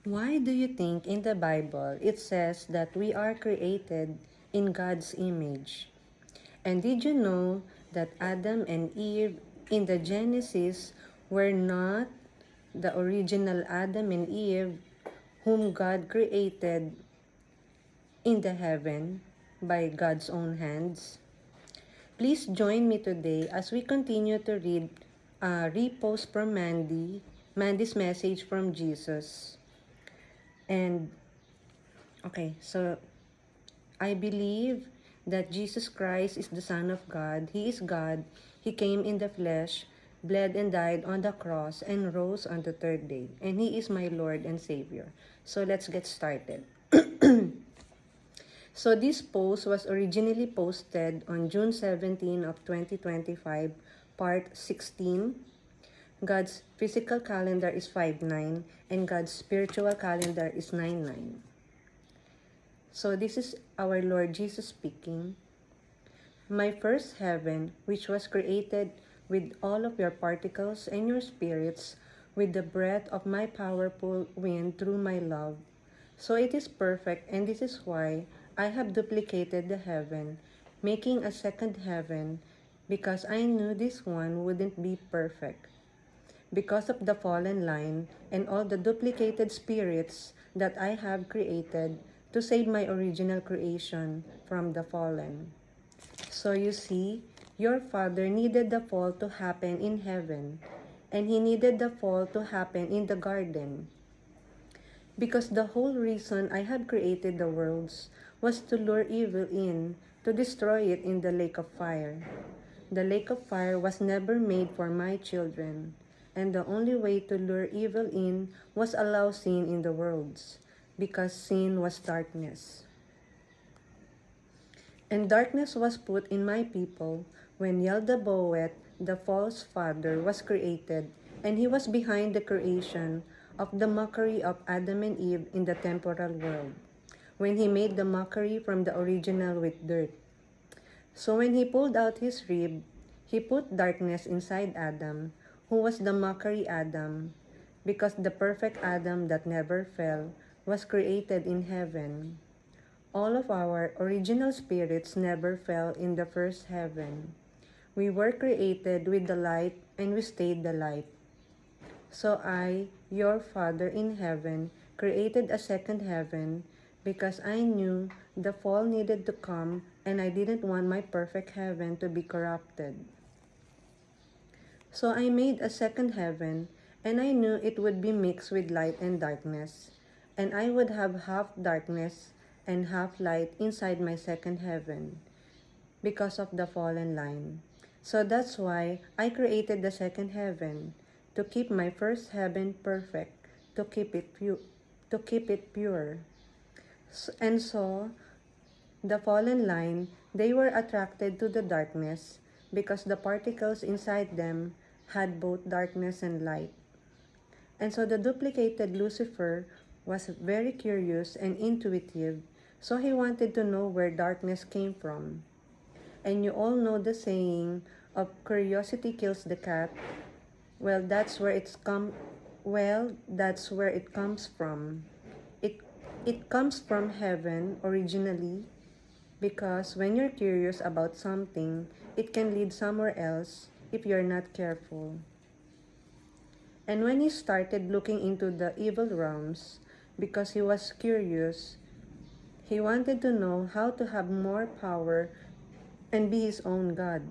Why do you think in the Bible it says that we are created in God's image? And did you know that Adam and Eve in the Genesis were not the original Adam and Eve whom God created in the heaven by God's own hands? Please join me today as we continue to read a repost from Mandy's message from Jesus. And okay, so I believe that Jesus Christ is the Son of God. He is God. He came in the flesh, bled and died on the cross, and rose on the third day. And He is my Lord and Savior. So let's get started. So this post was originally posted on June 17 of 2025, part 16. God's physical calendar is 5/9 and God's spiritual calendar is 9/9. So this is our Lord Jesus speaking. My first heaven, which was created with all of your particles and your spirits, with the breath of my powerful wind through my love. So it is perfect, and this is why I have duplicated the heaven, making a second heaven, because I knew this one wouldn't be perfect. Because of the fallen line and all the duplicated spirits that I have created to save my original creation from the fallen. So you see, your father needed the fall to happen in heaven, and he needed the fall to happen in the garden. Because the whole reason I had created the worlds was to lure evil in, to destroy it in the lake of fire. The lake of fire was never made for my children, and the only way to lure evil in was allow sin in the worlds, because sin was darkness. And darkness was put in my people when Yaldabaoth, the false father, was created, and he was behind the creation of the mockery of Adam and Eve in the temporal world, when he made the mockery from the original with dirt. So when he pulled out his rib, he put darkness inside Adam, who was the mockery Adam, because the perfect Adam that never fell was created in heaven. All of our original spirits never fell in the first heaven. We were created with the light and we stayed the light. So I, your Father in heaven, created a second heaven because I knew the fall needed to come and I didn't want my perfect heaven to be corrupted. So I made a second heaven and I knew it would be mixed with light and darkness, and I would have half darkness and half light inside my second heaven because of the fallen line. So that's why I created the second heaven, to keep my first heaven perfect, to keep it pure. And so the fallen line, they were attracted to the darkness because the particles inside them had both darkness and light. And so the duplicated Lucifer was very curious and intuitive, so he wanted to know where darkness came from. And you all know the saying of curiosity kills the cat. Well, that's where that's where it comes from. It it comes from heaven originally, because when you're curious about something, it can lead somewhere else if you're not careful. And when he started looking into the evil realms, because he was curious, he wanted to know how to have more power and be his own God.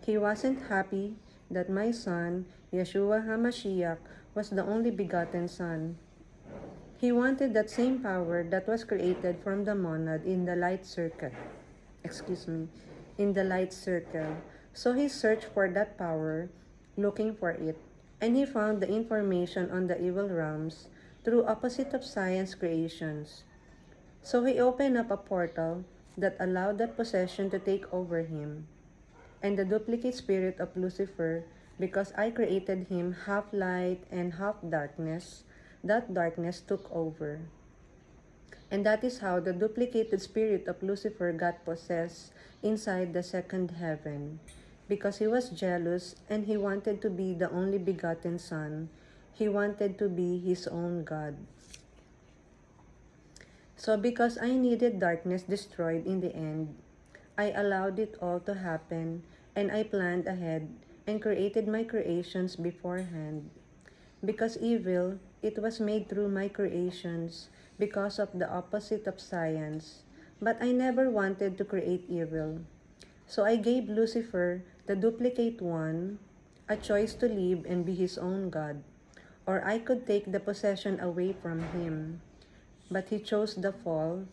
He wasn't happy that my son, Yeshua HaMashiach, was the only begotten son. He wanted that same power that was created from the monad in the light circle. In the light circle. So he searched for that power, looking for it, and he found the information on the evil realms through opposite of science creations. So he opened up a portal that allowed that possession to take over him, and the duplicate spirit of Lucifer, because I created him half light and half darkness, that darkness took over. And that is how the duplicated spirit of Lucifer got possessed inside the second heaven. Because he was jealous and he wanted to be the only begotten son, he wanted to be his own God. So because I needed darkness destroyed in the end, I allowed it all to happen, and I planned ahead and created my creations beforehand. Because evil, it was made through my creations because of the opposite of science. But I never wanted to create evil. So I gave Lucifer, the duplicate one, a choice to live and be his own God. Or I could take the possession away from him. But he chose the fall,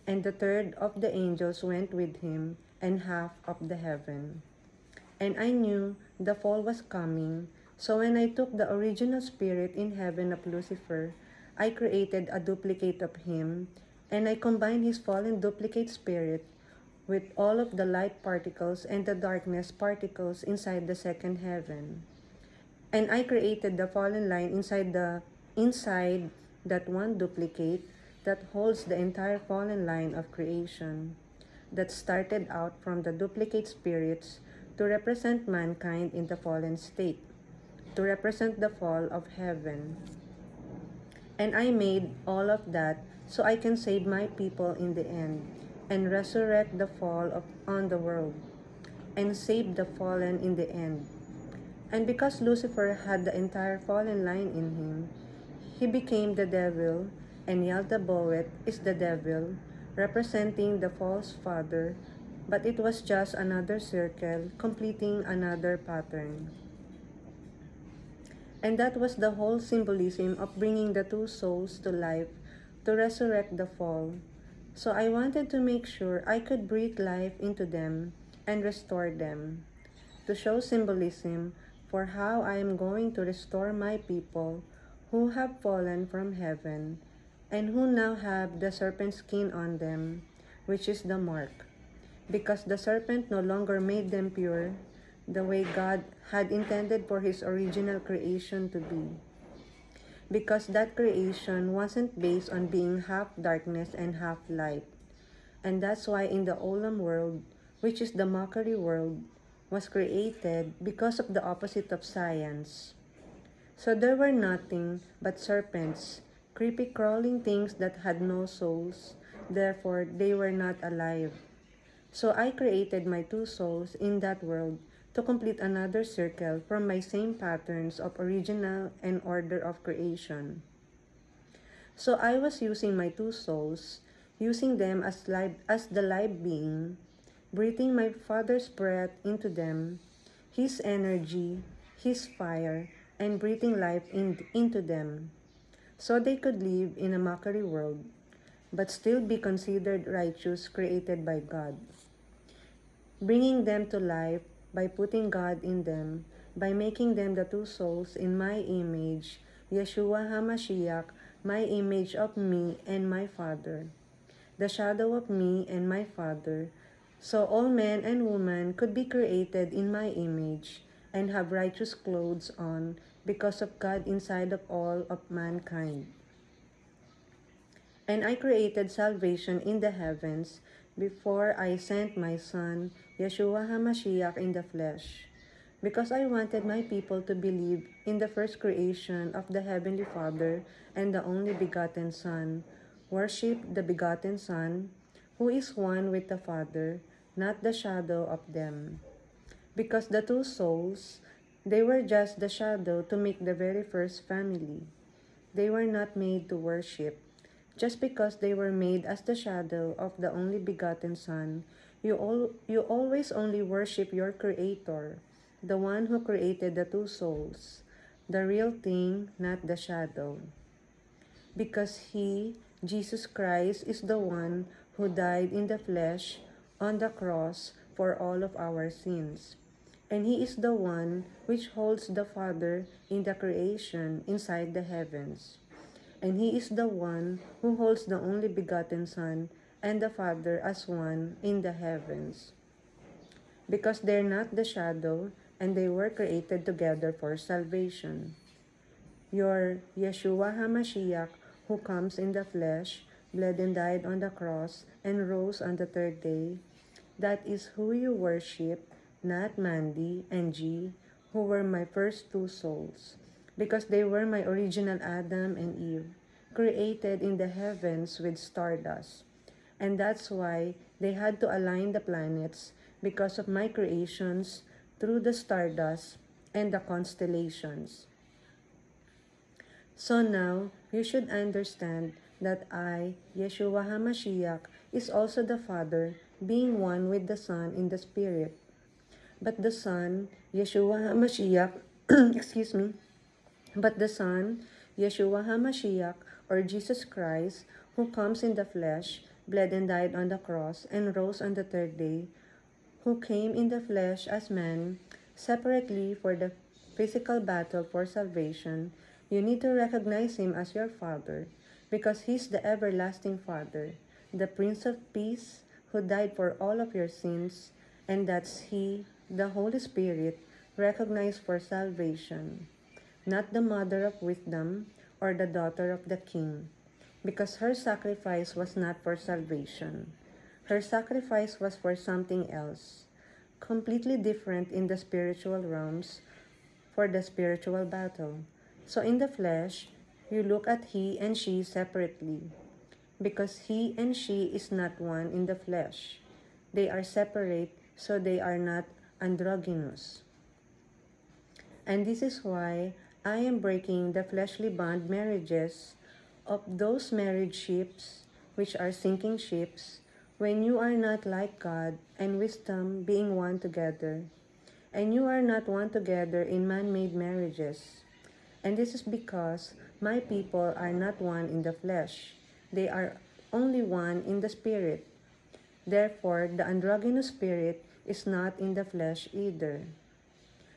and the third of the angels went with him, and half of the heaven. And I knew the fall was coming, so when I took the original spirit in heaven of Lucifer, I created a duplicate of him, and I combined his fallen duplicate spirit with all of the light particles and the darkness particles inside the second heaven. And I created the fallen line inside that one duplicate that holds the entire fallen line of creation that started out from the duplicate spirits to represent mankind in the fallen state, to represent the fall of heaven. And I made all of that so I can save my people in the end and resurrect the on the world and save the fallen in the end. And because Lucifer had the entire fallen line in him, he became the devil, and Yaldabaoth is the devil, representing the false father, but it was just another circle, completing another pattern. And that was the whole symbolism of bringing the two souls to life to resurrect the fall. So I wanted to make sure I could breathe life into them and restore them, to show symbolism for how I am going to restore my people who have fallen from heaven and who now have the serpent skin on them, which is the mark, because the serpent no longer made them pure the way God had intended for his original creation to be. Because that creation wasn't based on being half darkness and half light. And that's why in the Olam world, which is the mockery world, was created because of the opposite of science. So there were nothing but serpents, creepy crawling things that had no souls, therefore they were not alive. So I created my two souls in that world to complete another circle from my same patterns of original and order of creation. So I was using my two souls, using them as the live being, breathing my Father's breath into them, His energy, His fire, and breathing life into them, so they could live in a mockery world, but still be considered righteous created by God. Bringing them to life by putting God in them, by making them the two souls in my image, Yeshua HaMashiach, my image of me and my Father, the shadow of me and my Father, so all men and women could be created in my image and have righteous clothes on because of God inside of all of mankind. And I created salvation in the heavens before I sent my Son, Yeshua HaMashiach, in the flesh, because I wanted my people to believe in the first creation of the Heavenly Father and the only begotten Son, worship the begotten Son, who is one with the Father, not the shadow of them. Because the two souls, they were just the shadow to make the very first family. They were not made to worship. Just because they were made as the shadow of the only begotten Son, you always only worship your Creator, the one who created the two souls, the real thing, not the shadow. Because He, Jesus Christ, is the one who died in the flesh on the cross for all of our sins. And He is the one which holds the Father in the creation inside the heavens. And He is the one who holds the only begotten Son and the Father as one in the heavens. Because they're not the shadow, and they were created together for salvation. Your Yeshua HaMashiach, who comes in the flesh, bled and died on the cross, and rose on the third day, that is who you worship, not Mandy and G, who were my first two souls, because they were my original Adam and Eve. created in the heavens with stardust. And that's why they had to align the planets because of my creations through the stardust and the constellations. So now, you should understand that I, Yeshua HaMashiach, is also the Father, being one with the Son in the Spirit. But the Son, Yeshua HaMashiach, excuse me, but the Son, Yeshua HaMashiach, or Jesus Christ, who comes in the flesh, bled and died on the cross, and rose on the third day, who came in the flesh as man, separately for the physical battle for salvation, you need to recognize him as your Father, because he's the everlasting Father, the Prince of Peace, who died for all of your sins, and that's he, the Holy Spirit, recognized for salvation, not the Mother of Wisdom or the daughter of the King, because her sacrifice was not for salvation. Her sacrifice was for something else, completely different in the spiritual realms, for the spiritual battle. So in the flesh, you look at he and she separately, because he and she is not one in the flesh. They are separate, so they are not androgynous. And this is why I am breaking the fleshly bond marriages of those married ships, which are sinking ships, when you are not like God and wisdom being one together. And you are not one together in man-made marriages. And this is because my people are not one in the flesh. They are only one in the spirit. Therefore, the androgynous spirit is not in the flesh either.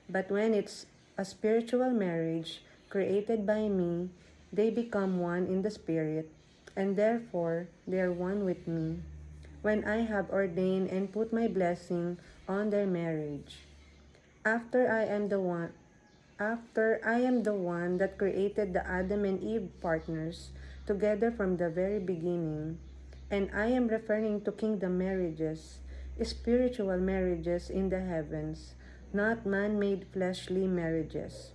But when it's a spiritual marriage created by me, they become one in the spirit, and therefore they are one with me, when I have ordained and put my blessing on their marriage. After I am the one that created the Adam and Eve partners together from the very beginning, and I am referring to kingdom marriages, spiritual marriages in the heavens, not man-made fleshly marriages.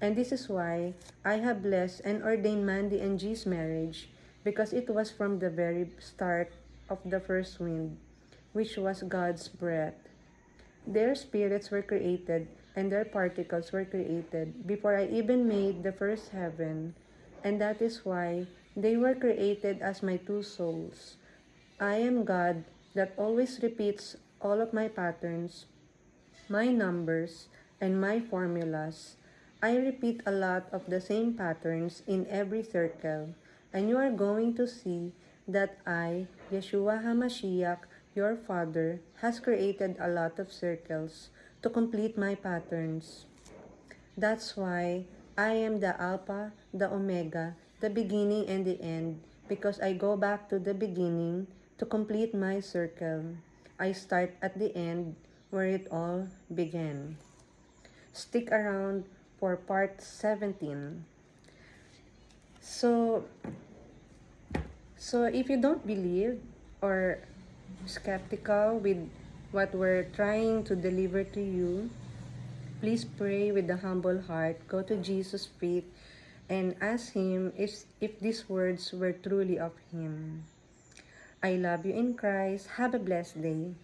And this is why I have blessed and ordained Mandy and G's marriage, because it was from the very start of the first wind, which was God's breath. Their spirits were created and their particles were created before I even made the first heaven, and that is why they were created as my two souls. I am God that always repeats all of my patterns, my numbers, and my formulas. I repeat a lot of the same patterns in every circle, and you are going to see that I, Yeshua HaMashiach, your Father, has created a lot of circles to complete my patterns. That's why I am the Alpha, the Omega, the beginning and the end, because I go back to the beginning to complete my circle. I start at the end where it all began. Stick around for part 17. So if you don't believe or skeptical with what we're trying to deliver to you, please pray with a humble heart. Go to Jesus' feet and ask him if these words were truly of him. I love you in Christ. Have a blessed day.